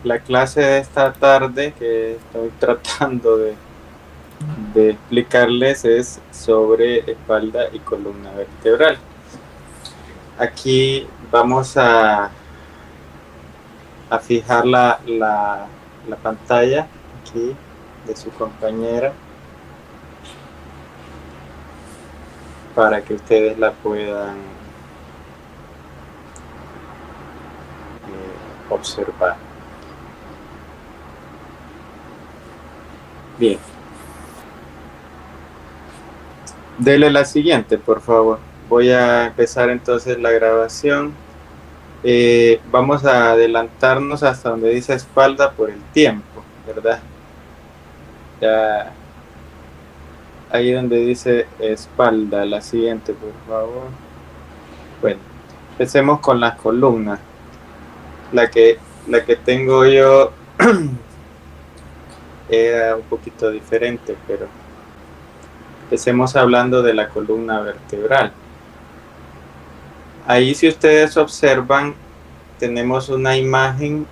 La clase de esta tarde que estoy tratando de explicarles es sobre espalda y columna vertebral. Aquí vamos a fijar la pantalla aquí de su compañera para que ustedes la puedan observar. Bien. Dele la siguiente, por favor. Voy a empezar entonces la grabación. Vamos a adelantarnos hasta donde dice espalda por el tiempo, ¿verdad? Ya ahí donde dice espalda, la siguiente, por favor. Bueno, empecemos con las columnas. La que tengo yo era un poquito diferente, pero empecemos hablando de la columna vertebral. Ahí, si ustedes observan, tenemos una imagen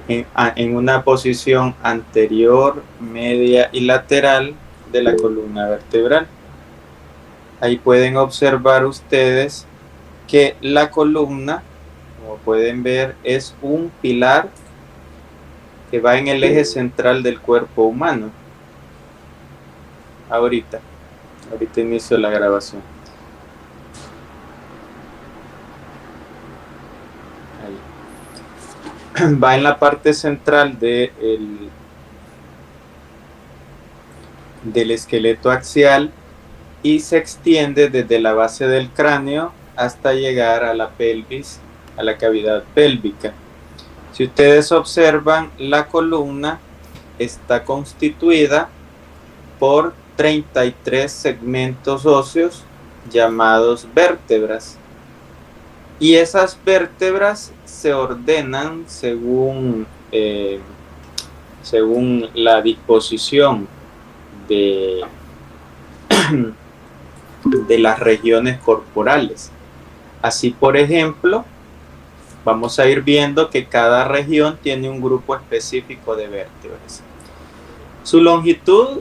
en una posición anterior, media y lateral de la columna vertebral. Ahí pueden observar ustedes que la columna, como pueden ver, es un pilar que va en el eje central del cuerpo humano. Ahorita inicio la grabación. Ahí. Va en la parte central del esqueleto axial y se extiende desde la base del cráneo hasta llegar a la pelvis, a la cavidad pélvica. Si ustedes observan, la columna está constituida por 33 segmentos óseos llamados vértebras. Y esas vértebras se ordenan según la disposición de las regiones corporales. Así, por ejemplo, vamos a ir viendo que cada región tiene un grupo específico de vértebras. Su longitud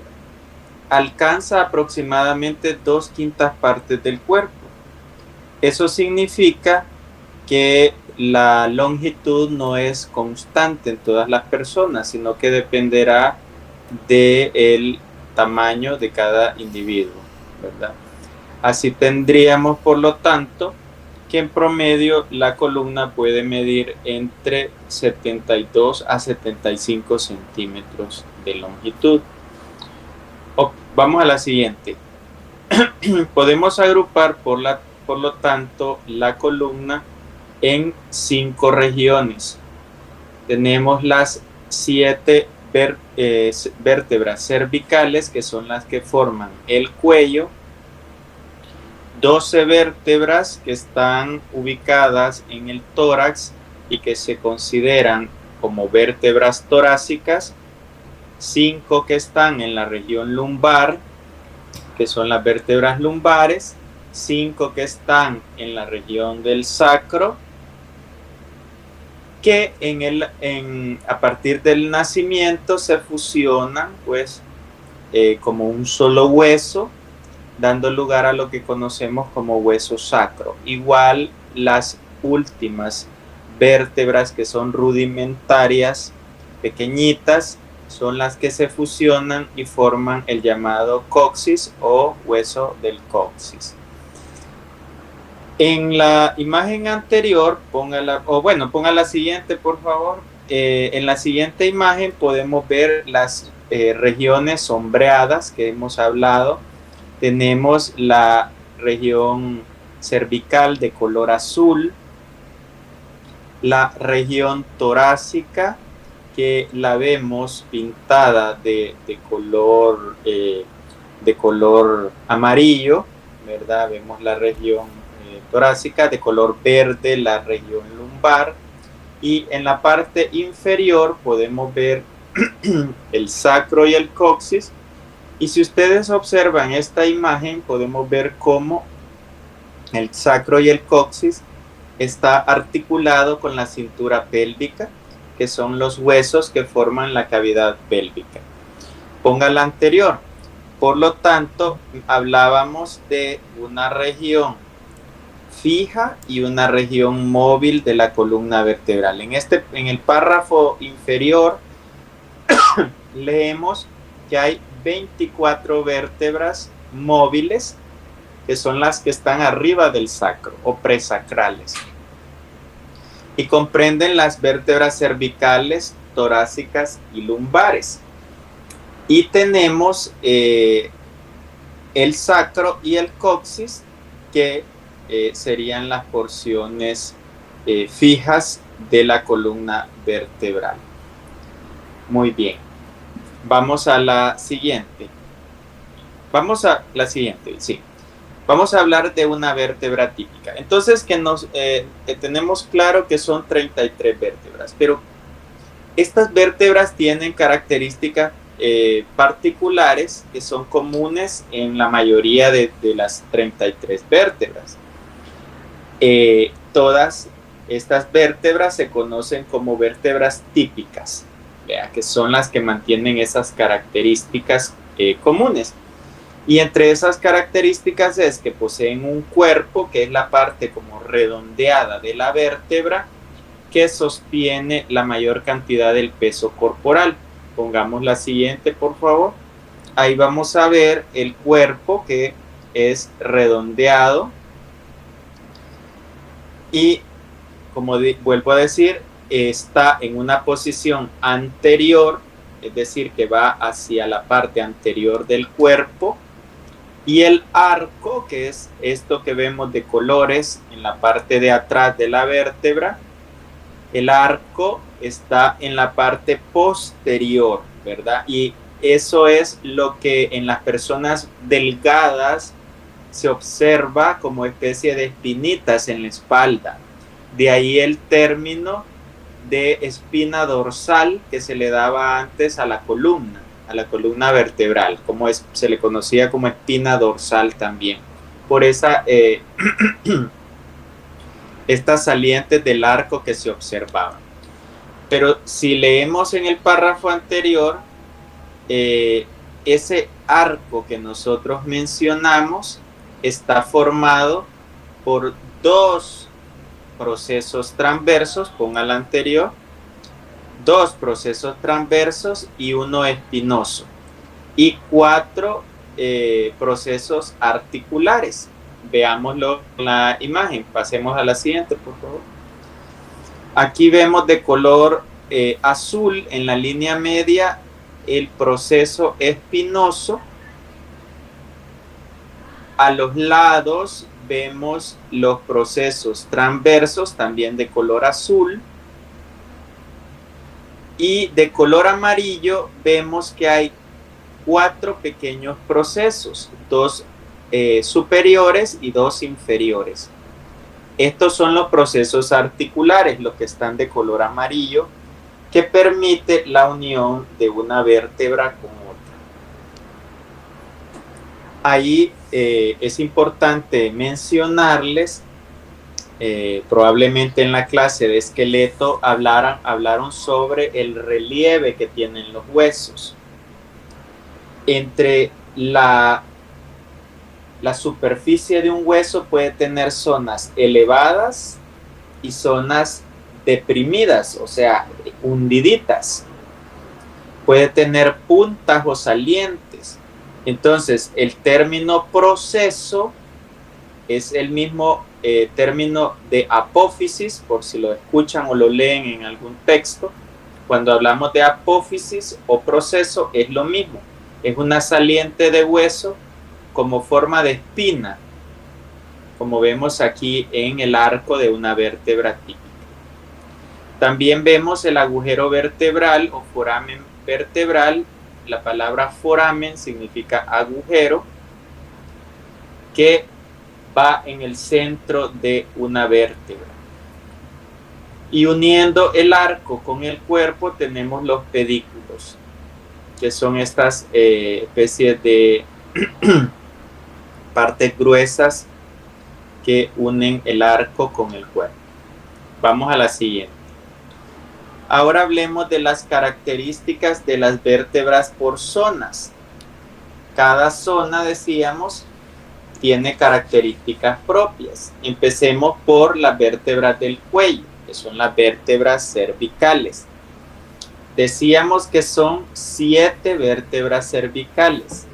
alcanza aproximadamente 2/5 partes del cuerpo. Eso significa que la longitud no es constante en todas las personas, sino que dependerá del tamaño de cada individuo, ¿verdad? Así tendríamos, por lo tanto, que en promedio la columna puede medir entre 72 a 75 centímetros de longitud. Vamos a la siguiente. Podemos agrupar, por lo tanto, la columna en 5 regiones. Tenemos las 7 vértebras cervicales, que son las que forman el cuello, 12 vértebras que están ubicadas en el tórax y que se consideran como vértebras torácicas, 5 que están en la región lumbar, que son las vértebras lumbares, 5 que están en la región del sacro, que a partir del nacimiento se fusionan pues como un solo hueso, dando lugar a lo que conocemos como hueso sacro. Igual las últimas vértebras, que son rudimentarias, pequeñitas, son las que se fusionan y forman el llamado coxis o hueso del coxis. En la imagen anterior, ponga la siguiente, por favor. En la siguiente imagen podemos ver las regiones sombreadas que hemos hablado. Tenemos la región cervical de color azul, la región torácica, que la vemos pintada de color amarillo, ¿verdad? Vemos la región torácica, de color verde la región lumbar, y en la parte inferior podemos ver el sacro y el coxis. Y si ustedes observan esta imagen, podemos ver cómo el sacro y el coxis está articulado con la cintura pélvica, que son los huesos que forman la cavidad pélvica. Ponga la anterior. Por lo tanto, hablábamos de una región fija y una región móvil de la columna vertebral. En el párrafo inferior leemos que hay 24 vértebras móviles, que son las que están arriba del sacro o presacrales, y comprenden las vértebras cervicales, torácicas y lumbares. Y tenemos el sacro y el coxis, que serían las porciones fijas de la columna vertebral. Muy bien. Vamos a la siguiente. Vamos a hablar de una vértebra típica. Entonces, tenemos claro que son 33 vértebras, pero estas vértebras tienen características particulares que son comunes en la mayoría de las 33 vértebras. Todas estas vértebras se conocen como vértebras típicas, que son las que mantienen esas características comunes. Y entre esas características es que poseen un cuerpo, que es la parte como redondeada de la vértebra, que sostiene la mayor cantidad del peso corporal. Pongamos la siguiente, por favor. Ahí vamos a ver el cuerpo, que es redondeado. Y, como vuelvo a decir, está en una posición anterior, es decir, que va hacia la parte anterior del cuerpo. Y el arco, que es esto que vemos de colores en la parte de atrás de la vértebra, el arco está en la parte posterior, ¿verdad? Y eso es lo que en las personas delgadas se observa como especie de espinitas en la espalda. De ahí el término de espina dorsal que se le daba antes a la columna vertebral, se le conocía como espina dorsal también, por estas salientes del arco que se observaban. Pero si leemos en el párrafo anterior, ese arco que nosotros mencionamos está formado por dos procesos transversos, ponga la anterior, dos procesos transversos y uno espinoso, y 4 procesos articulares. Veámoslo en la imagen. Pasemos a la siguiente, por favor. Aquí vemos de color azul en la línea media el proceso espinoso. A los lados vemos los procesos transversos, también de color azul. Y de color amarillo vemos que hay 4 pequeños procesos, 2 superiores y 2 inferiores. Estos son los procesos articulares, los que están de color amarillo, que permite la unión de una vértebra con otra. Ahí es importante mencionarles, probablemente en la clase de esqueleto hablaron sobre el relieve que tienen los huesos. Entre la superficie de un hueso puede tener zonas elevadas y zonas deprimidas, o sea, hundiditas. Puede tener puntas o salientes. Entonces, el término proceso es el mismo término de apófisis, por si lo escuchan o lo leen en algún texto. Cuando hablamos de apófisis o proceso, es lo mismo. Es una saliente de hueso como forma de espina, como vemos aquí en el arco de una vértebra típica. También vemos el agujero vertebral o foramen vertebral. La palabra foramen significa agujero, que va en el centro de una vértebra. Y uniendo el arco con el cuerpo tenemos los pedículos, que son estas especies de partes gruesas que unen el arco con el cuerpo. Vamos a la siguiente. Ahora hablemos de las características de las vértebras por zonas. Cada zona, decíamos, tiene características propias. Empecemos por las vértebras del cuello, que son las vértebras cervicales. Decíamos que son 7 vértebras cervicales.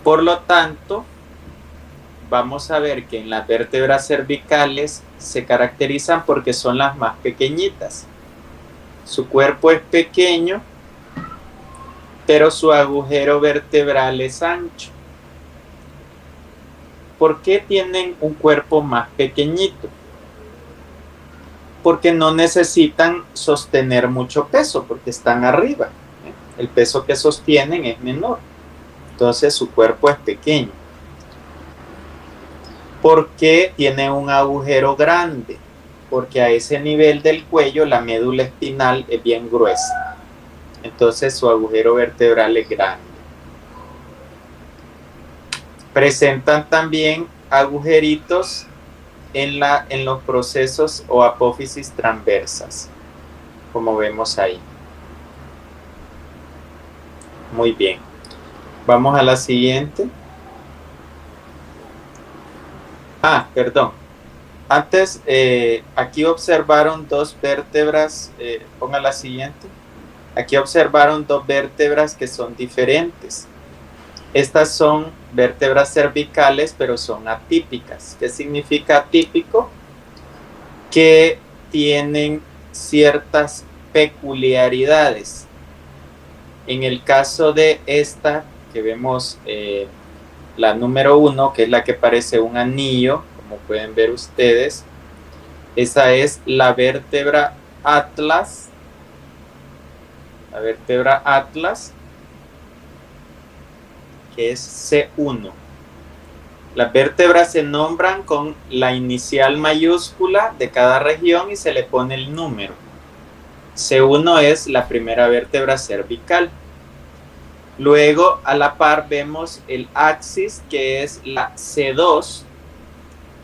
Por lo tanto, vamos a ver que en las vértebras cervicales se caracterizan porque son las más pequeñitas. Su cuerpo es pequeño, pero su agujero vertebral es ancho. ¿Por qué tienen un cuerpo más pequeñito? Porque no necesitan sostener mucho peso, porque están arriba. El peso que sostienen es menor. Entonces su cuerpo es pequeño. ¿Por qué tiene un agujero grande? Porque a ese nivel del cuello la médula espinal es bien gruesa. Entonces su agujero vertebral es grande. Presentan también agujeritos en los procesos o apófisis transversas, como vemos ahí. Muy bien. Vamos a la siguiente. Perdón. Antes, aquí observaron dos vértebras. Ponga la siguiente. Aquí observaron dos vértebras que son diferentes. Estas son vértebras cervicales, pero son atípicas. ¿Qué significa atípico? Que tienen ciertas peculiaridades. En el caso de esta, que vemos la número 1, que es la que parece un anillo, como pueden ver ustedes, esa es la vértebra atlas. La vértebra atlas, que es C1. Las vértebras se nombran con la inicial mayúscula de cada región y se le pone el número. C1 es la primera vértebra cervical. Luego, a la par, vemos el axis, que es la C2,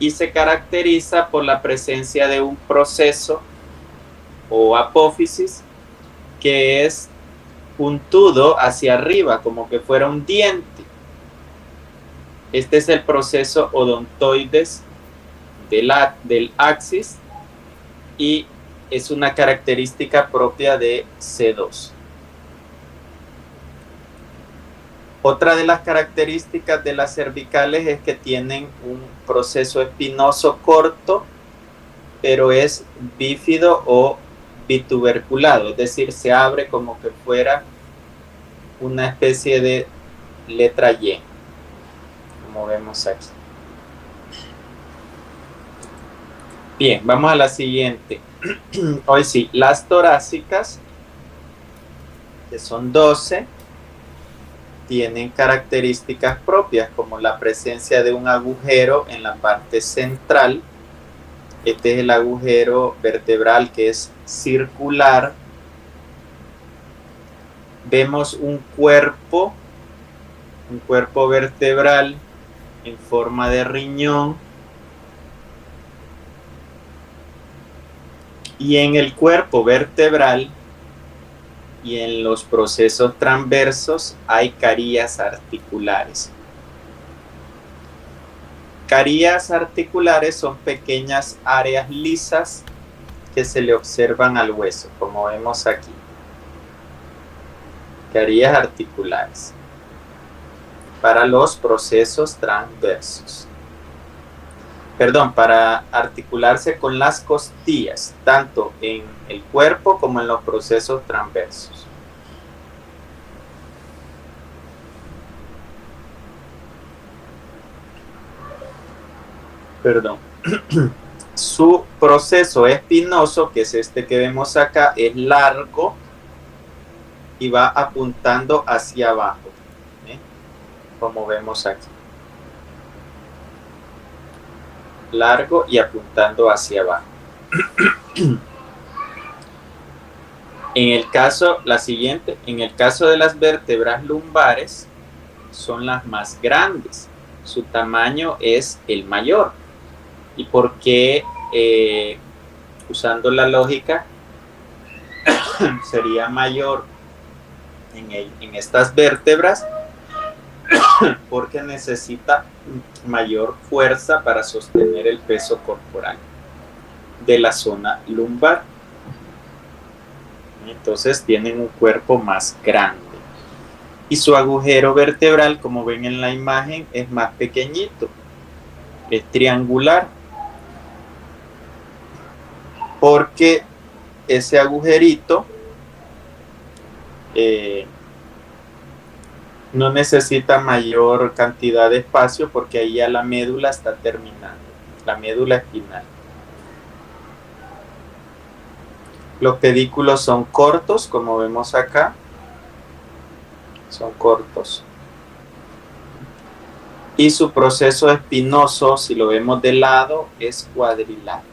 y se caracteriza por la presencia de un proceso o apófisis que es puntudo hacia arriba, como que fuera un diente. Este es el proceso odontoides del axis y es una característica propia de C2. Otra de las características de las cervicales es que tienen un proceso espinoso corto, pero es bífido o bituberculado, es decir, se abre como que fuera una especie de letra Y, como vemos aquí. Bien, vamos a la siguiente. Hoy sí, las torácicas, que son 12, tienen características propias, como la presencia de un agujero en la parte central. Este es el agujero vertebral, que es circular. Vemos un cuerpo vertebral en forma de riñón. Y en el cuerpo vertebral y en los procesos transversos hay carías articulares. Carías articulares son pequeñas áreas lisas que se le observan al hueso, como vemos aquí. Carías articulares para los procesos transversos. Perdón, para articularse con las costillas, tanto en el cuerpo como en los procesos transversos. Perdón. Su proceso espinoso, que es este que vemos acá, es largo y va apuntando hacia abajo, como vemos aquí. Largo y apuntando hacia abajo. En el caso, la siguiente, en el caso de las vértebras lumbares, son las más grandes. Su tamaño es el mayor. ¿Y por qué usando la lógica, sería mayor en estas vértebras porque necesita mayor fuerza para sostener el peso corporal de la zona lumbar. Entonces tienen un cuerpo más grande. Y su agujero vertebral, como ven en la imagen, es más pequeñito. Es triangular. Porque ese agujerito no necesita mayor cantidad de espacio porque ahí ya la médula está terminando. La médula espinal. Los pedículos son cortos, como vemos acá. Son cortos. Y su proceso espinoso, si lo vemos de lado, es cuadrilátero.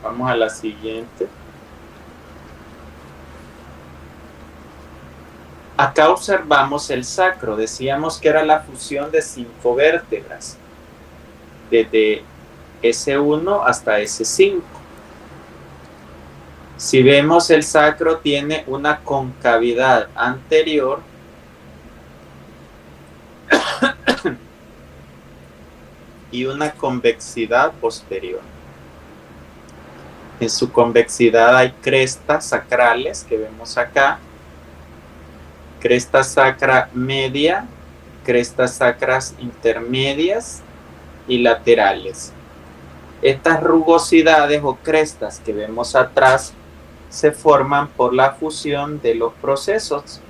Vamos a la siguiente. Acá observamos el sacro. Decíamos que era la fusión de 5 vértebras. Desde S1 hasta S5. Si vemos, el sacro tiene una concavidad anterior y una convexidad posterior. En su convexidad hay crestas sacrales que vemos acá, cresta sacra media, crestas sacras intermedias y laterales. Estas rugosidades o crestas que vemos atrás se forman por la fusión de los procesos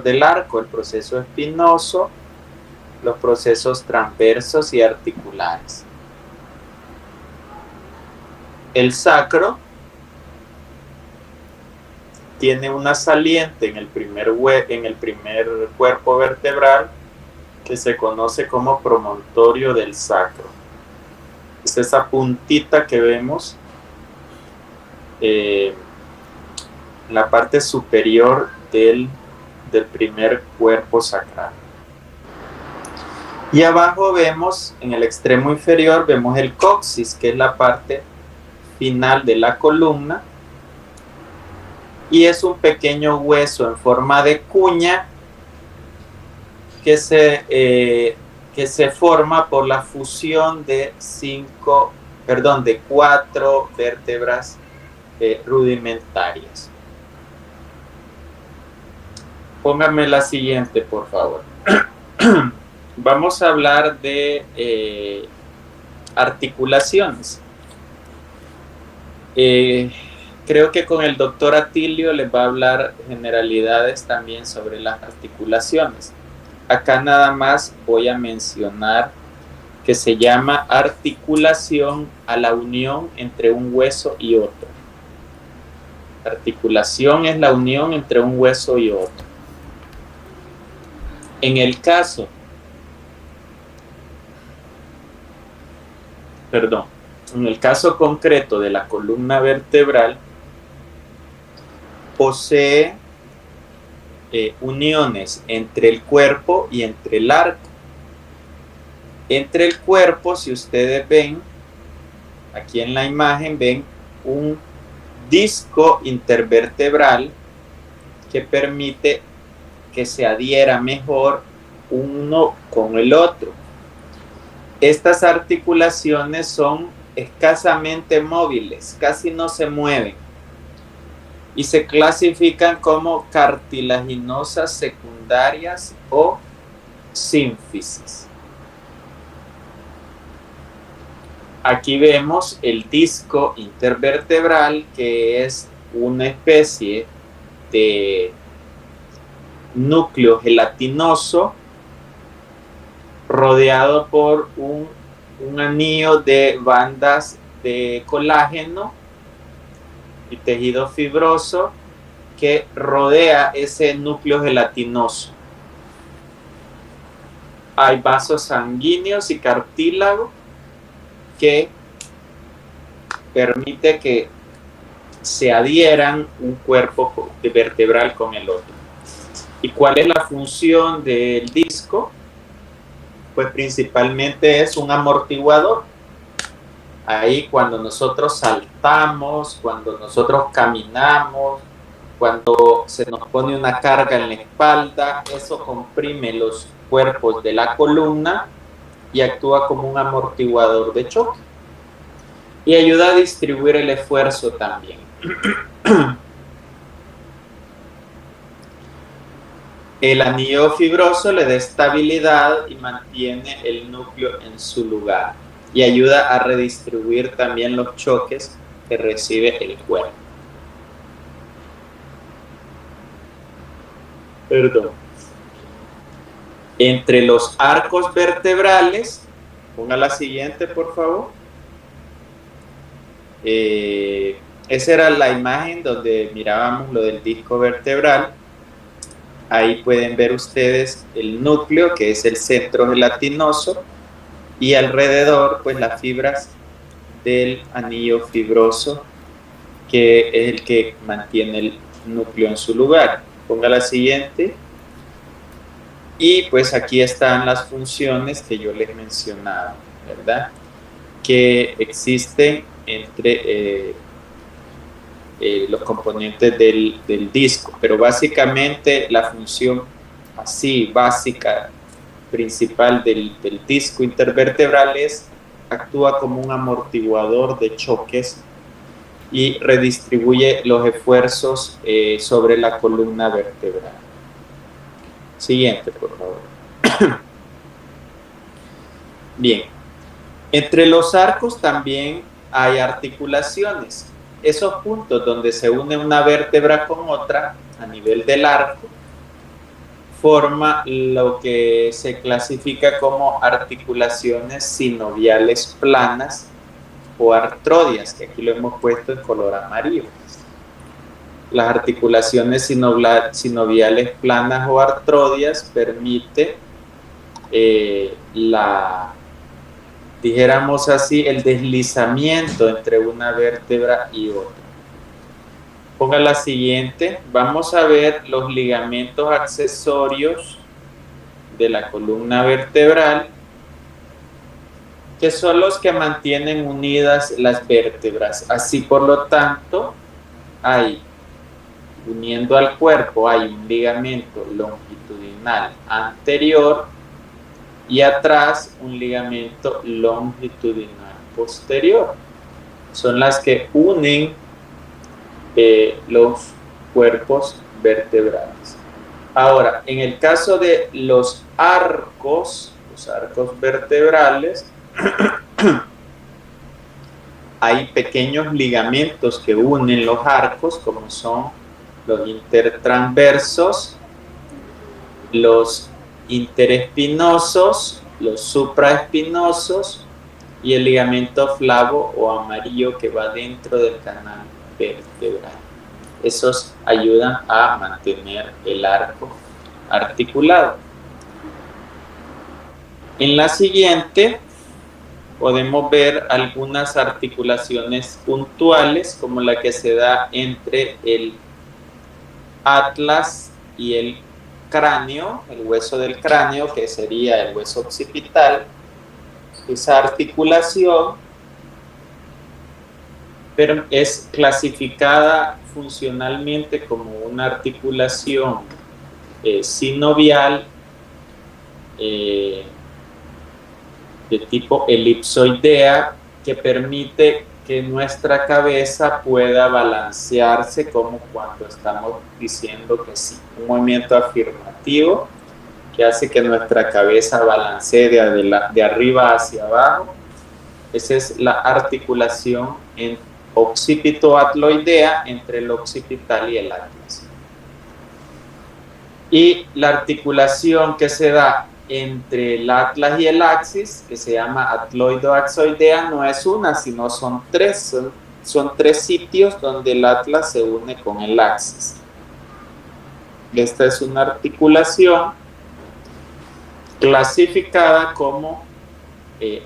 del arco, el proceso espinoso, los procesos transversos y articulares. El sacro tiene una saliente en el primer cuerpo vertebral que se conoce como promontorio del sacro. Es esa puntita que vemos en la parte superior del primer cuerpo sacral. Y abajo vemos, en el extremo inferior, vemos el coxis, que es la parte final de la columna, y es un pequeño hueso en forma de cuña que se forma por la fusión de 4 vértebras rudimentarias. Póngame la siguiente, por favor. Vamos a hablar de articulaciones. Creo que con el doctor Atilio les va a hablar generalidades también sobre las articulaciones. Acá nada más voy a mencionar que se llama articulación a la unión entre un hueso y otro. Articulación es la unión entre un hueso y otro. En el caso concreto de la columna vertebral, posee uniones entre el cuerpo y entre el arco. Entre el cuerpo, si ustedes ven, aquí en la imagen ven un disco intervertebral que permite que se adhiera mejor uno con el otro. Estas articulaciones son escasamente móviles, casi no se mueven y se clasifican como cartilaginosas secundarias o sínfisis. Aquí vemos el disco intervertebral, que es una especie de núcleo gelatinoso rodeado por un anillo de bandas de colágeno y tejido fibroso que rodea ese núcleo gelatinoso. Hay vasos sanguíneos y cartílago que permite que se adhieran un cuerpo vertebral con el otro. ¿Y cuál es la función del disco? Pues principalmente es un amortiguador. Ahí cuando nosotros saltamos, cuando nosotros caminamos, cuando se nos pone una carga en la espalda, eso comprime los cuerpos de la columna y actúa como un amortiguador de choque. Y ayuda a distribuir el esfuerzo también. El anillo fibroso le da estabilidad y mantiene el núcleo en su lugar. Y ayuda a redistribuir también los choques que recibe el cuerpo. Perdón. Entre los arcos vertebrales, ponga la siguiente, por favor. Esa era la imagen donde mirábamos lo del disco vertebral. Ahí pueden ver ustedes el núcleo, que es el centro gelatinoso, y alrededor, pues las fibras del anillo fibroso, que es el que mantiene el núcleo en su lugar. Ponga la siguiente. Y pues aquí están las funciones que yo les mencionaba, ¿verdad? Que existen entre los componentes del disco, pero básicamente la función así básica principal del disco intervertebral es actúa como un amortiguador de choques y redistribuye los esfuerzos sobre la columna vertebral. Siguiente, por favor. Bien, entre los arcos también hay articulaciones. Esos puntos donde se une una vértebra con otra a nivel del arco forma lo que se clasifica como articulaciones sinoviales planas o artrodias, que aquí lo hemos puesto en color amarillo. Las articulaciones sinoviales planas o artrodias permiten dijéramos así, el deslizamiento entre una vértebra y otra. Ponga la siguiente. Vamos a ver los ligamentos accesorios de la columna vertebral, que son los que mantienen unidas las vértebras. Así, por lo tanto, uniendo al cuerpo, hay un ligamento longitudinal anterior y atrás un ligamento longitudinal posterior. Son las que unen los cuerpos vertebrales. Ahora, en el caso de los arcos vertebrales, hay pequeños ligamentos que unen los arcos, como son los intertransversos, los interespinosos, los supraespinosos y el ligamento flavo o amarillo que va dentro del canal vertebral. Esos ayudan a mantener el arco articulado. En la siguiente podemos ver algunas articulaciones puntuales, como la que se da entre el atlas y el cráneo, el hueso del cráneo, que sería el hueso occipital. Esa articulación pero es clasificada funcionalmente como una articulación sinovial de tipo elipsoidea, que permite que nuestra cabeza pueda balancearse, como cuando estamos diciendo que sí, un movimiento afirmativo que hace que nuestra cabeza balancee de arriba hacia abajo. Esa es la articulación occipito-atloidea entre el occipital y el atlas. Y la articulación que se da entre el atlas y el axis, que se llama atloido-axoidea, no es una, sino son tres. Son tres sitios donde el atlas se une con el axis. Esta es una articulación clasificada como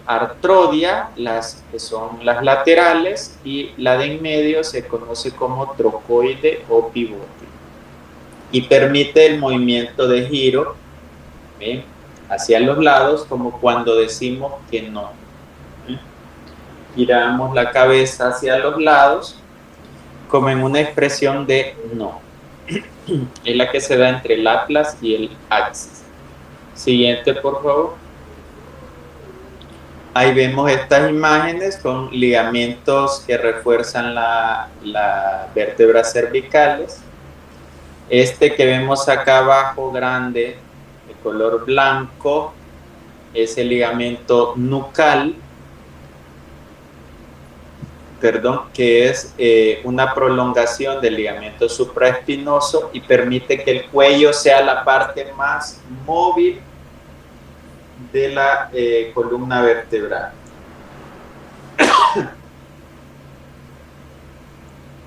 artrodia, las que son las laterales, y la de en medio se conoce como trocoide o pivote, y permite el movimiento de giro hacia los lados, como cuando decimos que no. giramos la cabeza hacia los lados, como en una expresión de no. Es la que se da entre el atlas y el axis. Siguiente, por favor. Ahí vemos estas imágenes con ligamentos que refuerzan las vértebras cervicales. Este que vemos acá abajo, grande, de color blanco, es el ligamento nucal, que es una prolongación del ligamento supraespinoso y permite que el cuello sea la parte más móvil de la columna vertebral.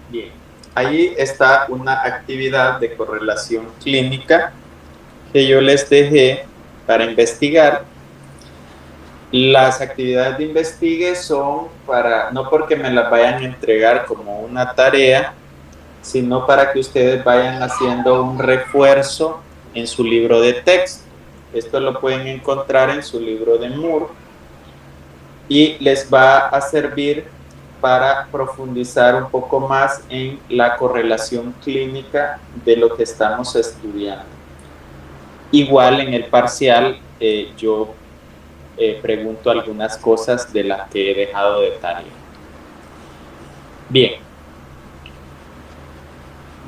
Bien, ahí está una actividad de correlación clínica que yo les dejé para investigar. Las actividades de investigue son para, no porque me las vayan a entregar como una tarea, sino para que ustedes vayan haciendo un refuerzo en su libro de texto. Esto lo pueden encontrar en su libro de Moore y les va a servir para profundizar un poco más en la correlación clínica de lo que estamos estudiando. Igual en el parcial yo pregunto algunas cosas de las que he dejado de tarea. Bien.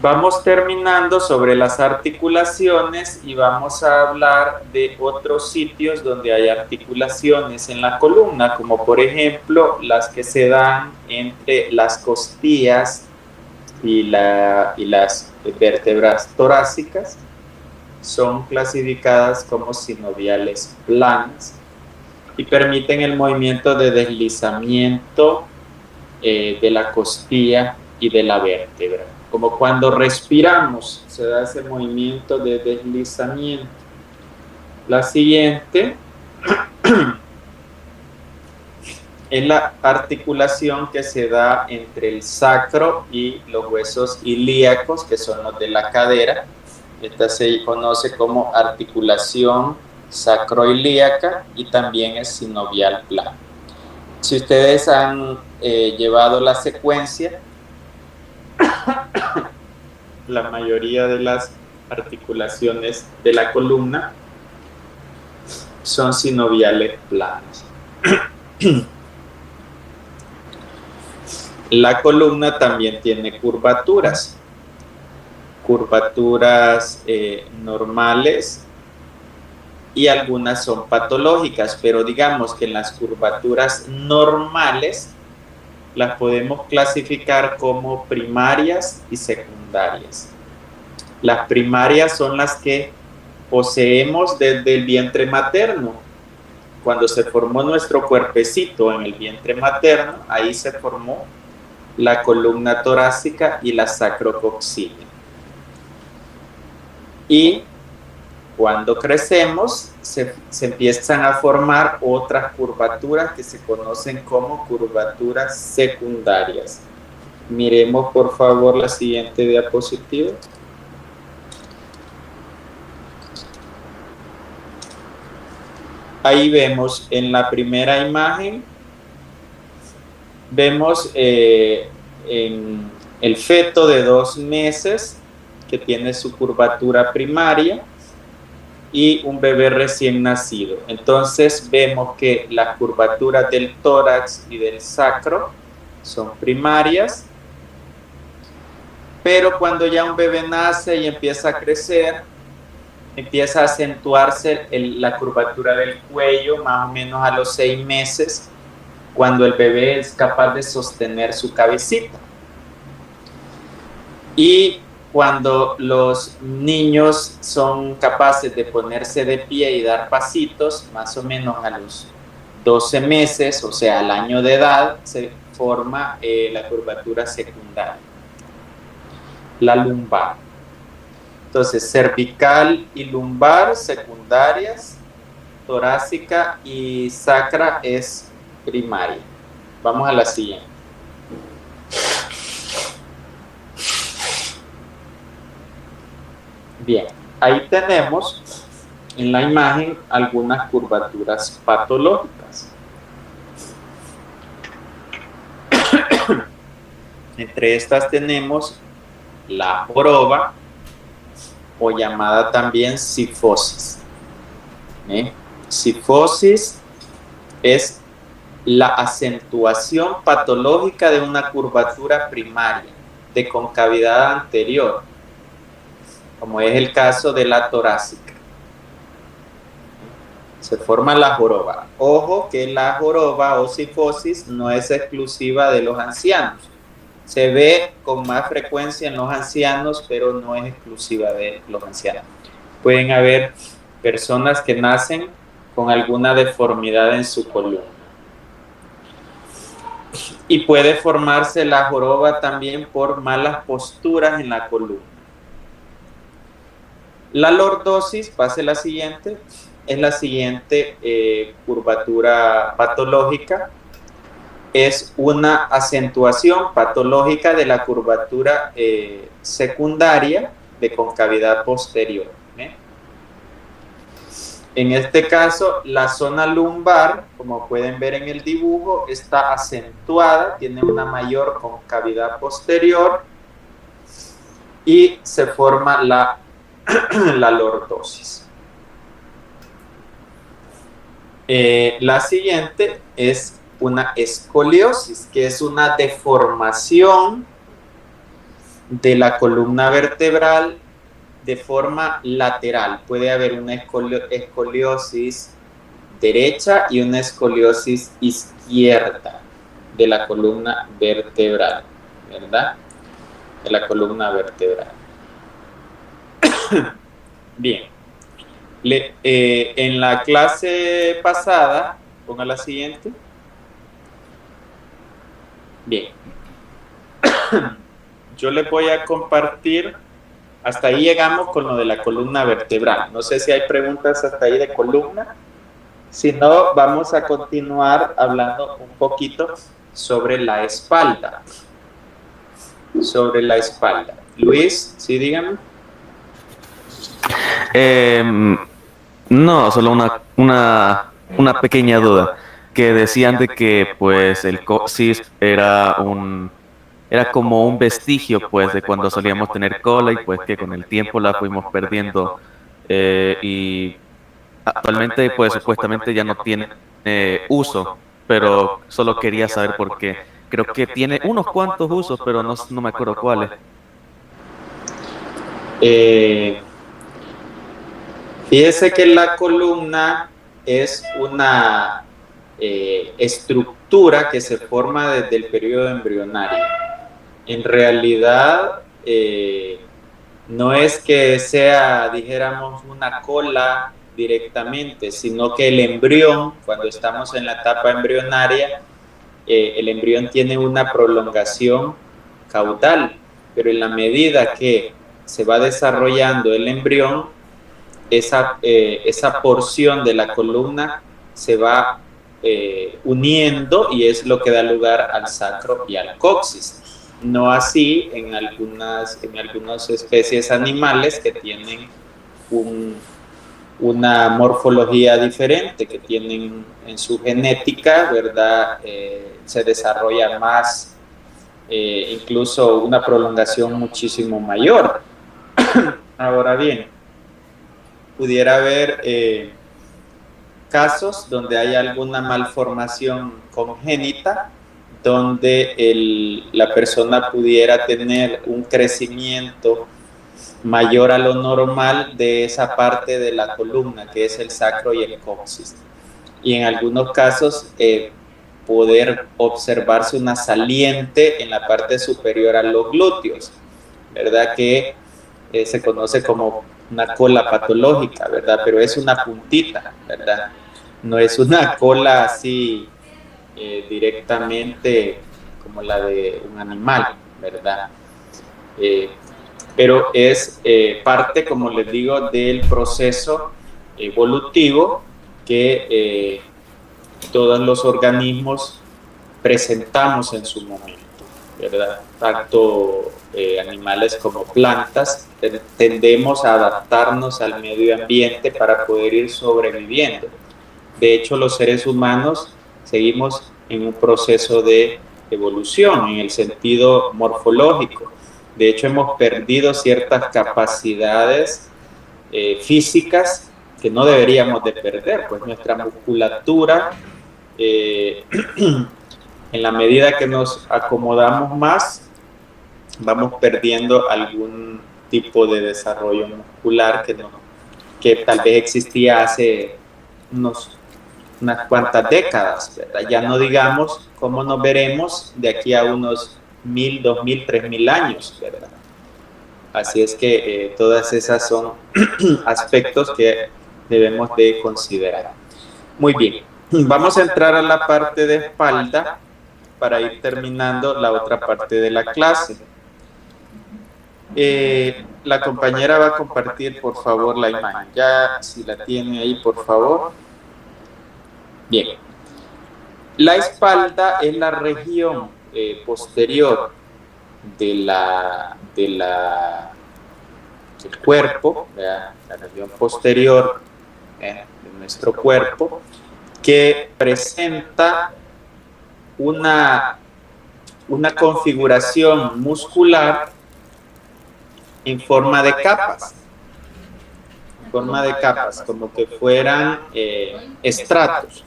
Vamos terminando sobre las articulaciones y vamos a hablar de otros sitios donde hay articulaciones en la columna, como por ejemplo las que se dan entre las costillas y las vértebras torácicas. Son clasificadas como sinoviales planas y permiten el movimiento de deslizamiento de la costilla y de la vértebra. Como cuando respiramos, se da ese movimiento de deslizamiento. La siguiente es la articulación que se da entre el sacro y los huesos ilíacos, que son los de la cadera. Esta se conoce como articulación sacroilíaca y también es sinovial plano. Si ustedes han llevado la secuencia, la mayoría de las articulaciones de la columna son sinoviales planas. La columna también tiene curvaturas normales y algunas son patológicas, pero digamos que en las curvaturas normales las podemos clasificar como primarias y secundarias. Las primarias son las que poseemos desde el vientre materno. Cuando se formó nuestro cuerpecito en el vientre materno, ahí se formó la columna torácica y la sacrocoxila. Y cuando crecemos, se empiezan a formar otras curvaturas que se conocen como curvaturas secundarias. Miremos por favor la siguiente diapositiva. Ahí vemos en la primera imagen, vemos en el feto de 2 meses que tiene su curvatura primaria y un bebé recién nacido. Entonces vemos que las curvaturas del tórax y del sacro son primarias, pero cuando ya un bebé nace y empieza a crecer, empieza a acentuarse la curvatura del cuello más o menos a los 6 meses, cuando el bebé es capaz de sostener su cabecita. Y cuando los niños son capaces de ponerse de pie y dar pasitos, más o menos a los 12 meses, o sea, al año de edad, se forma la curvatura secundaria, la lumbar. Entonces, cervical y lumbar secundarias, torácica y sacra es primaria. Vamos a la siguiente. Bien, ahí tenemos en la imagen algunas curvaturas patológicas. Entre estas tenemos la joroba, o llamada también cifosis. Cifosis es la acentuación patológica de una curvatura primaria de concavidad anterior, como es el caso de la torácica. Se forma la joroba. Ojo que la joroba o cifosis no es exclusiva de los ancianos. Se ve con más frecuencia en los ancianos, pero no es exclusiva de los ancianos. Pueden haber personas que nacen con alguna deformidad en su columna. Y puede formarse la joroba también por malas posturas en la columna. La lordosis, pase la siguiente, es la siguiente curvatura patológica. Es una acentuación patológica de la curvatura secundaria de concavidad posterior. En este caso, la zona lumbar, como pueden ver en el dibujo, está acentuada, tiene una mayor concavidad posterior y se forma la lordosis. La siguiente es una escoliosis, que es una deformación de la columna vertebral de forma lateral. Puede haber una escoliosis derecha y una escoliosis izquierda de la columna vertebral, ¿verdad? De la columna vertebral. Bien. En la clase pasada, ponga la siguiente. Bien. Yo les voy a compartir. Hasta ahí llegamos con lo de la columna vertebral. No sé si hay preguntas hasta ahí de columna. Si no, vamos a continuar hablando un poquito sobre la espalda. Sobre la espalda. Luis, ¿sí? Dígame. No, solo una pequeña duda. Que decían de que pues el coxis era como un vestigio pues de cuando solíamos tener cola y pues que con el tiempo la fuimos perdiendo y actualmente pues supuestamente ya no tiene uso, pero solo quería saber por qué. Creo que tiene unos cuantos usos, pero no me acuerdo cuáles. Fíjese que la columna es una estructura que se forma desde el periodo embrionario. En realidad, no es que sea, dijéramos, una cola directamente, sino que el embrión, cuando estamos en la etapa embrionaria, el embrión tiene una prolongación caudal, pero en la medida que se va desarrollando el embrión, esa porción de la columna se va uniendo y es lo que da lugar al sacro y al coxis. No así en algunas especies animales que tienen una morfología diferente, que tienen en su genética, ¿verdad? Se desarrolla más, incluso una prolongación muchísimo mayor. Ahora bien, pudiera haber casos donde hay alguna malformación congénita, donde la persona pudiera tener un crecimiento mayor a lo normal de esa parte de la columna, que es el sacro y el coxis. Y en algunos casos poder observarse una saliente en la parte superior a los glúteos, ¿verdad? Que se conoce como una cola patológica, ¿verdad? Pero es una puntita, ¿verdad? No es una cola así directamente como la de un animal, ¿verdad? Pero es parte, como les digo, del proceso evolutivo que todos los organismos presentamos en su momento, ¿verdad? Tanto animales como plantas tendemos a adaptarnos al medio ambiente para poder ir sobreviviendo. De hecho, los seres humanos seguimos en un proceso de evolución, en el sentido morfológico. De hecho, hemos perdido ciertas capacidades físicas que no deberíamos de perder, pues nuestra musculatura, en la medida que nos acomodamos más, vamos perdiendo algún tipo de desarrollo muscular que tal vez existía hace unas cuantas décadas, ¿verdad? Ya no digamos cómo nos veremos de aquí a unos 1000, 2000, 3000 años, ¿verdad? Así es que todas esas son aspectos que debemos de considerar. Muy bien, vamos a entrar a la parte de espalda para ir terminando la otra parte de la clase. La compañera va a compartir, por favor, la imagen. Ya, si la tiene ahí, por favor. Bien. La espalda es la región posterior del cuerpo, ¿verdad? La región posterior de nuestro cuerpo, que presenta una configuración muscular en forma de capas, como que fueran estratos,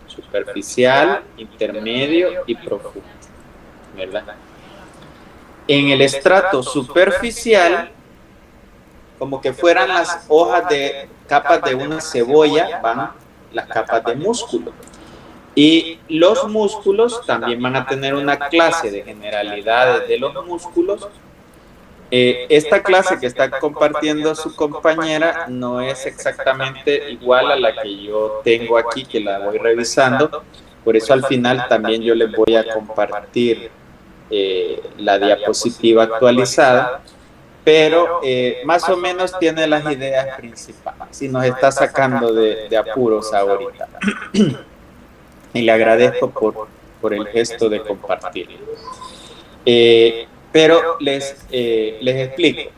superficial, intermedio y profundo, ¿verdad? En el estrato superficial, como que fueran las hojas de capas de una cebolla, van las capas de músculo. Y los músculos también van a tener una clase de generalidades de los músculos. Esta clase que está compartiendo su compañera no es exactamente igual a la que yo tengo aquí, que la voy revisando. Por eso al final también yo les voy a compartir la diapositiva actualizada, pero más o menos tiene las ideas principales y nos está sacando de apuros ahorita. Y le agradezco por el gesto de compartir. Pero les explico.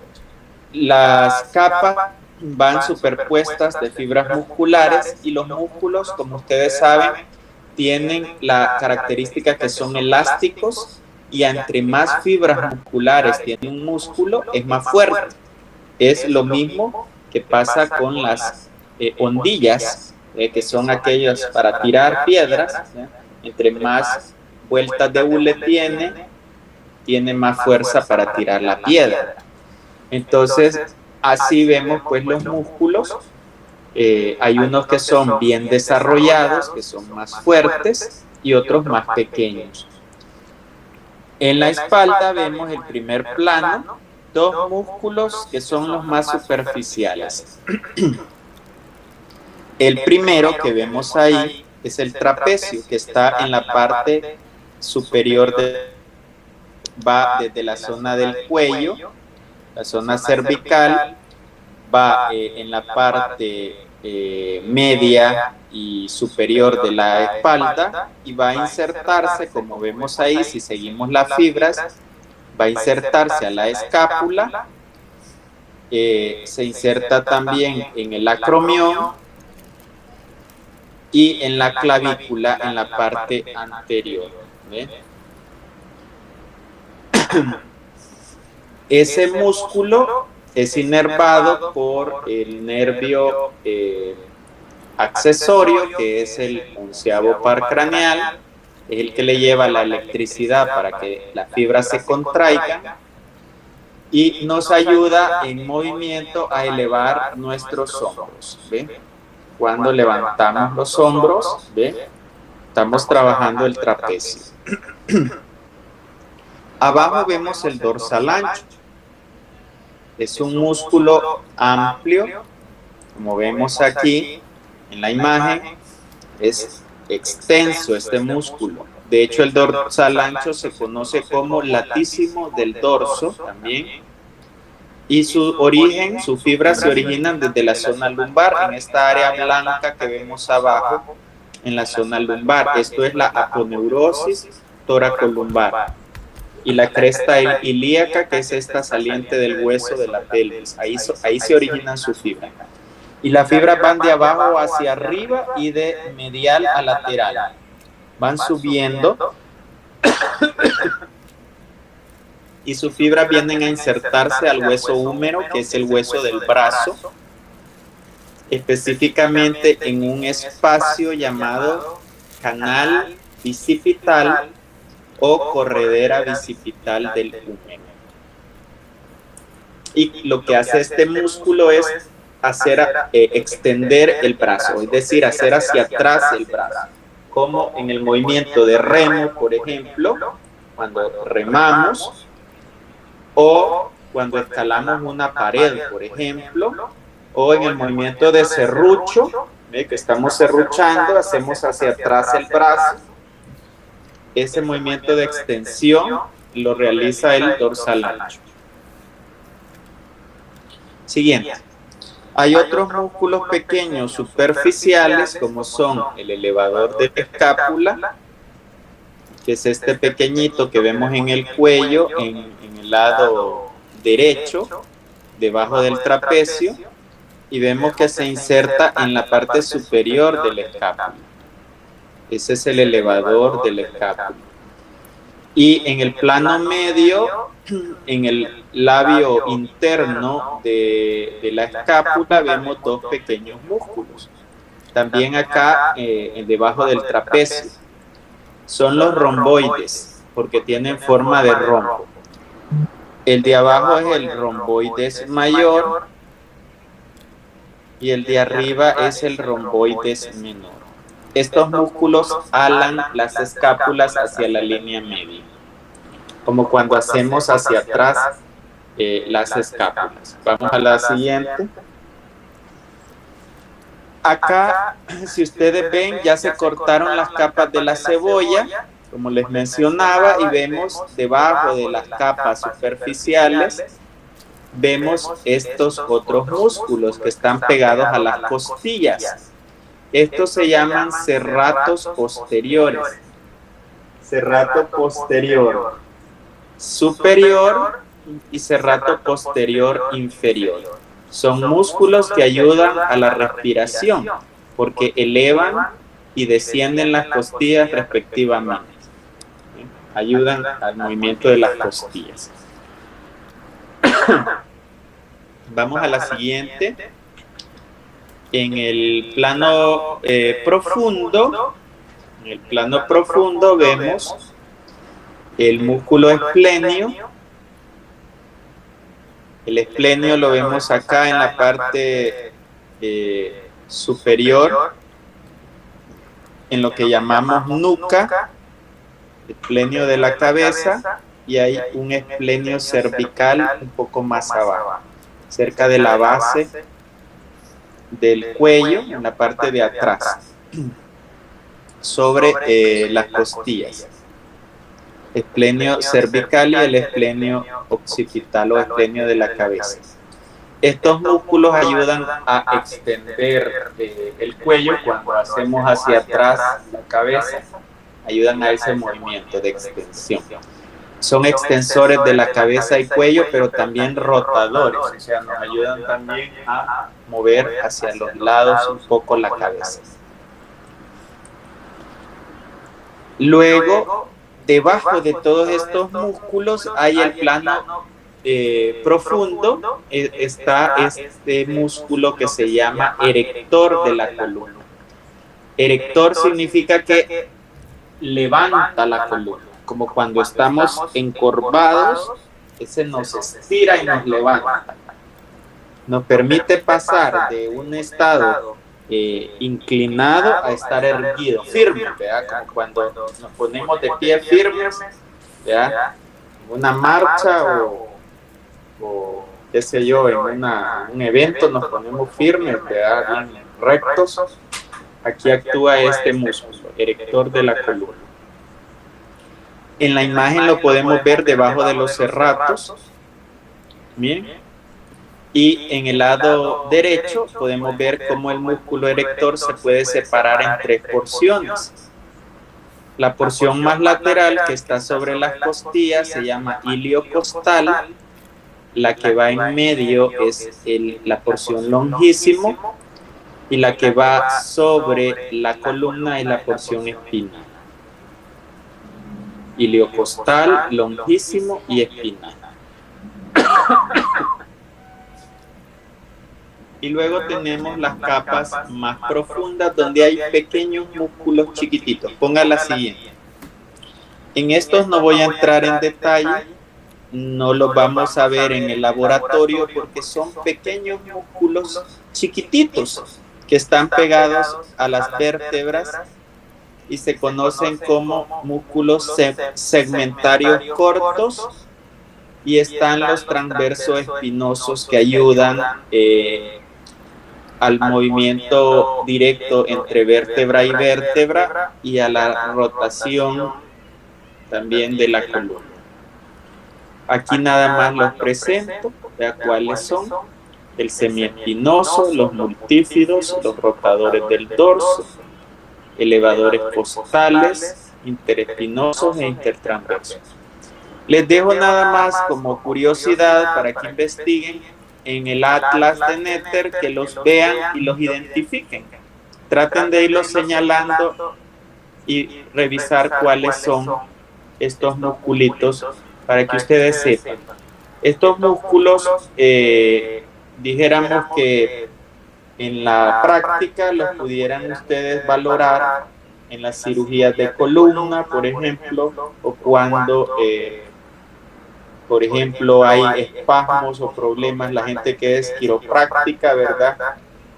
Las capas van superpuestas de fibras musculares y los músculos, como ustedes saben, tienen la característica que son elásticos y entre más fibras musculares tiene un músculo, es más fuerte. Es lo mismo que pasa con las hondillas, que son aquellas para tirar piedras. Entre más vueltas de hule tiene más fuerza para tirar la piedra. Entonces, así vemos pues los músculos. Hay unos que son bien desarrollados, que son más fuertes, y otros más pequeños. En la espalda vemos el primer plano, dos músculos que son los más superficiales. El primero que vemos ahí es el trapecio, que está en la parte superior va desde la zona del cuello, la zona cervical, va en la parte media y superior de la espalda y va a insertarse, como vemos ahí, si seguimos las fibras, va a insertarse a la escápula, se inserta también en el acromión y en la clavícula en la parte anterior. Ese músculo es inervado por el nervio accesorio, que es el 11º par craneal, es el que le lleva la electricidad para que las fibras se contraigan y nos ayuda en movimiento a elevar nuestros hombros. ¿Ve? Cuando levantamos los hombros, ¿ve? Estamos trabajando el trapecio. Abajo vemos el dorsal ancho. Es un músculo amplio, como vemos aquí en la imagen, es extenso este músculo. De hecho, el dorsal ancho se conoce como latísimo del dorso también. Y su origen, sus fibras se originan desde la zona lumbar, en esta área blanca que vemos abajo, en la zona lumbar. Esto es la aponeurosis toracolumbar. Y la cresta ilíaca, que es esta saliente del hueso de la pelvis. Ahí se originan sus fibras. Y las fibras van de abajo hacia arriba y de medial a lateral. Van subiendo Y sus fibras vienen a insertarse al hueso húmero, que es el hueso del brazo, específicamente en un espacio llamado canal bicipital o corredera bicipital del húmero. Y lo que hace este músculo es extender el brazo, es decir, hacer hacia atrás el brazo, como en el movimiento de remo, por ejemplo, cuando remamos, o cuando escalamos una pared, por ejemplo, o en el movimiento de serrucho, que estamos serruchando, hacemos hacia atrás el brazo. Ese movimiento de extensión lo realiza el dorsal ancho. Siguiente. Hay otros músculos pequeños superficiales, como son el elevador de la escápula, que es este pequeñito que vemos en el cuello, en el lado derecho, debajo del trapecio, y vemos que se inserta en la parte superior de la escápula. Ese es el elevador de la escápula. Y en el plano medio, en el labio interno de la escápula, vemos dos pequeños músculos. También acá, debajo del trapecio. Son los romboides, porque tienen forma de rombo. El de abajo es el romboides mayor y el de arriba es el romboides menor. Estos músculos alan las escápulas hacia la línea media, como cuando hacemos hacia atrás las escápulas. Vamos a la siguiente. Acá, si ustedes ven, ya se cortaron las capas de la cebolla, como les mencionaba, y vemos debajo de las capas superficiales, vemos estos otros músculos que están pegados a las costillas. Estos se llaman serratos posteriores. Serrato posterior superior y serrato posterior inferior. Son músculos que ayudan a la respiración porque elevan y descienden las costillas respectivamente. Ayudan al movimiento de las costillas. Vamos a la siguiente. En el plano profundo, vemos el músculo esplenio. El esplenio lo vemos acá en la parte superior, en lo que llamamos nuca, esplenio de la cabeza, y hay un esplenio cervical un poco más abajo, cerca de la base del cuello, en la parte de atrás, sobre las costillas. Esplenio cervical y el esplenio occipital o esplenio de la cabeza. Estos músculos ayudan a extender el cuello cuando hacemos hacia atrás la cabeza, ayudan a ese movimiento de extensión. Son extensores de la cabeza y cuello, pero también rotadores, o sea, nos ayudan también a mover hacia los lados un poco la cabeza. Luego, debajo de todos estos músculos hay el plano profundo, está este músculo que se llama erector de la columna. Erector significa que levanta la columna, como cuando estamos encorvados, ese nos estira y nos levanta. Nos permite pasar de un estado inclinado a estar erguido, firme, ¿verdad? Como cuando nos ponemos de pie firmes, ¿verdad? En una marcha o qué sé yo, en un evento nos ponemos firmes, ¿verdad? Bien rectos. Aquí actúa este músculo, erector de la columna. En la imagen lo podemos ver debajo de los serratos. Bien. Y en el lado derecho podemos ver cómo el músculo erector se puede separar en tres porciones. La porción más lateral, que está sobre las costillas, se llama iliocostal. La que va en medio es la porción longísimo. Y la que va sobre la columna es la porción espinal. iliocostal, longísimo y espinal. Y luego tenemos las capas más profundas donde hay pequeños músculos chiquititos. Ponga la siguiente. En estos no voy a entrar en detalle, no los vamos a ver en el laboratorio porque son pequeños músculos chiquititos que están pegados a las vértebras y se conocen como músculos segmentarios cortos, y están los transversos espinosos que ayudan al movimiento directo entre vértebra y vértebra y a la rotación también de la columna. Aquí nada más los presento, vea cuáles son: el semiespinoso, los multífidos, los rotadores del dorso, elevadores costales, interespinosos e intertransversos. Les dejo nada más como curiosidad para que investiguen en el atlas de Netter, que los vean y los identifiquen. Traten de irlos señalando y revisar cuáles son estos musculitos para que ustedes sepan. Estos músculos, dijéramos que en la práctica los pudieran ustedes valorar en las cirugías de columna, por ejemplo, o cuando, por ejemplo, hay espasmos o problemas, la gente que es quiropráctica, ¿verdad?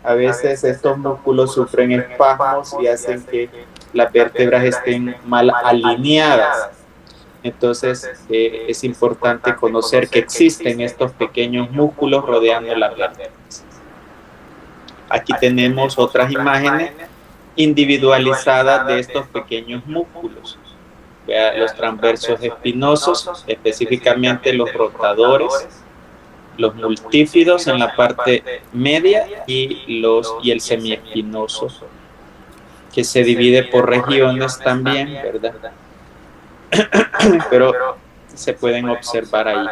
A veces estos músculos sufren espasmos y hacen que las vértebras estén mal alineadas. Entonces, es importante conocer que existen estos pequeños músculos rodeando las vértebras. Aquí tenemos otras imágenes individualizadas de estos pequeños músculos. Vea los transversos espinosos, específicamente los rotadores, los multífidos en la parte media y el semiespinoso, que se divide por regiones también, ¿verdad? Pero se pueden observar ahí.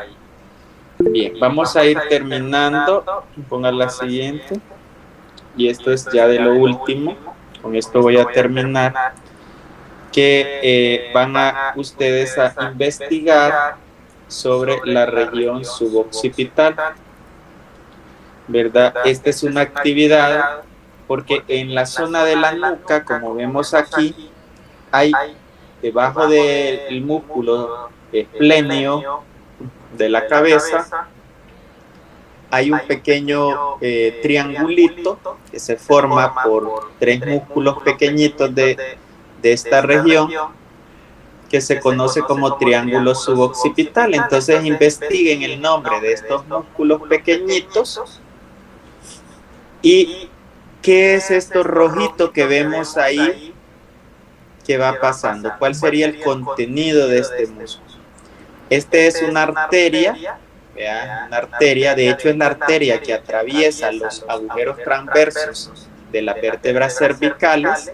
Bien, vamos a ir terminando. Ponga la siguiente. Y esto es ya de lo último. Con esto voy a terminar. Que van a ustedes a investigar sobre la región suboccipital, ¿verdad? Esta es una actividad porque en la zona de la nuca, como vemos aquí, hay debajo del músculo espléneo de la cabeza, hay un pequeño triangulito que se forma por tres músculos pequeñitos de esta región, que se conoce como triángulo suboccipital. Entonces investiguen el nombre de estos músculos pequeñitos y qué es esto rojito que vemos ahí que va pasando. ¿Cuál sería el contenido de este músculo? Este es una arteria, vean, una arteria, de hecho es la arteria que atraviesa los agujeros transversos de las vértebras cervicales.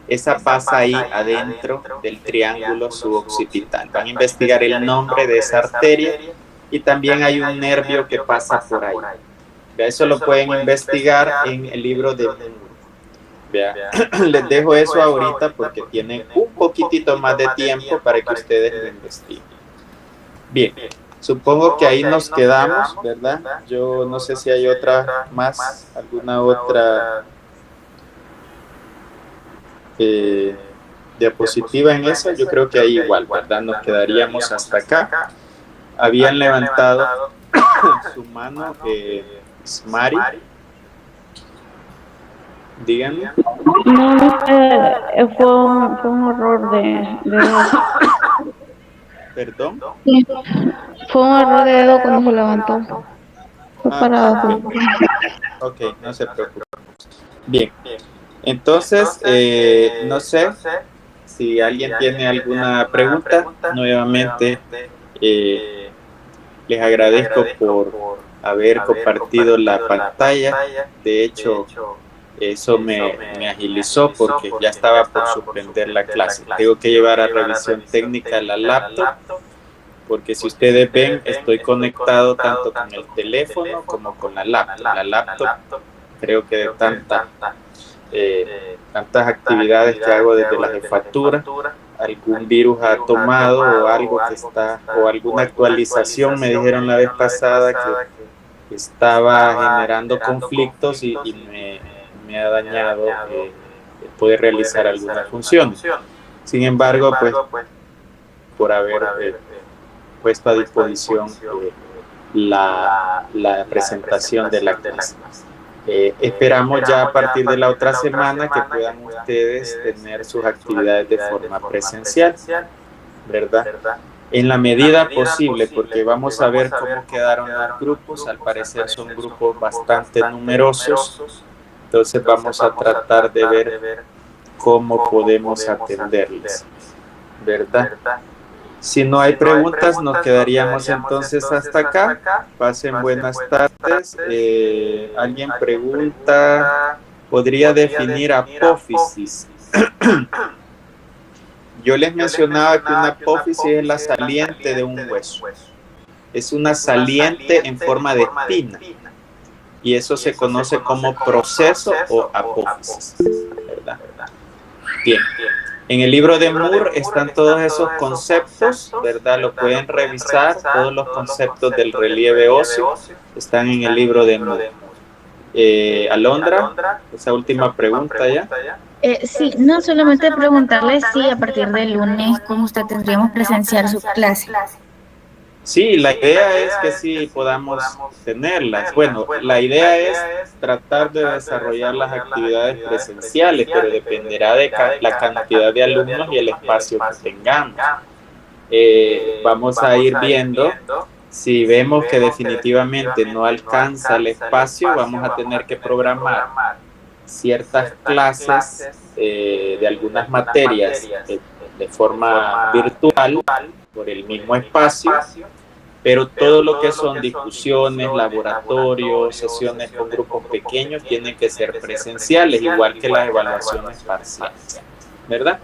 Esa pasa ahí adentro del triángulo suboccipital. Van a investigar el nombre de esa arteria y también hay un nervio que pasa por ahí. Eso lo pueden investigar en el libro de les dejo eso ahorita porque tienen un poquitito más de tiempo para que ustedes lo investiguen. Bien, supongo que ahí nos quedamos, ¿verdad? Yo no sé si hay otra más, alguna otra diapositiva en esa. Yo creo que ahí igual, ¿verdad? Nos quedaríamos hasta acá. Habían levantado su mano, Smari. Díganme. No, fue un error de dedo. ¿Perdón? Sí, fue un error de dedo cuando se levantó. Fue para abajo. Ok, no se preocupe. Bien, entonces, no sé si alguien tiene alguna pregunta. Nuevamente, les agradezco por haber compartido la pantalla. De hecho, eso me agilizó porque ya estaba por suspender la clase. Tengo que llevar a revisión técnica la laptop, porque si ustedes ven, estoy conectado tanto con el teléfono como con la laptop. La laptop, creo que de tantas actividades que hago desde la jefatura, algún virus ha tomado o algo que está, o alguna actualización, me dijeron la vez pasada que estaba generando conflictos y me ha dañado poder realizar algunas funciones. Sin embargo, pues por haber puesto a disposición la presentación de la clase. Esperamos ya a partir de la otra semana que puedan ustedes tener sus actividades de forma presencial, ¿verdad? En la medida posible, porque vamos a ver cómo quedaron los grupos. Al parecer son grupos bastante numerosos, entonces vamos a tratar de ver cómo podemos atenderles, ¿verdad? Si no hay preguntas, nos quedaríamos entonces hasta acá. Pasen buenas tardes. Alguien pregunta, ¿podría definir apófisis? Yo les mencionaba que una apófisis es la saliente de un hueso. Es una saliente en forma de espina. Y eso se conoce como proceso o apófisis, ¿verdad? Bien. En el libro de Moore están todos esos conceptos, ¿verdad? Lo pueden revisar, todos los conceptos del relieve óseo están en el libro de Moore. Alondra, esa última pregunta ya. Sí, no solamente preguntarle si a partir del lunes con usted tendríamos presenciar su clase. Sí, la idea es que sí podamos tenerlas. Bueno, la idea es tratar de desarrollar las actividades presenciales, pero dependerá de la cantidad de alumnos y el espacio que tengamos. Vamos a ir viendo. Si vemos que definitivamente no alcanza el espacio, vamos a tener que programar ciertas clases de algunas materias de forma virtual por el mismo espacio, pero todo lo que son discusiones, laboratorios, sesiones con grupos pequeños tienen que ser presenciales, igual que las evaluaciones parciales, ¿verdad?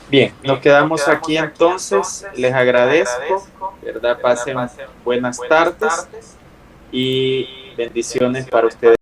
Bien, nos quedamos aquí entonces. Les agradezco, ¿verdad? Pasen buenas tardes y bendiciones para ustedes.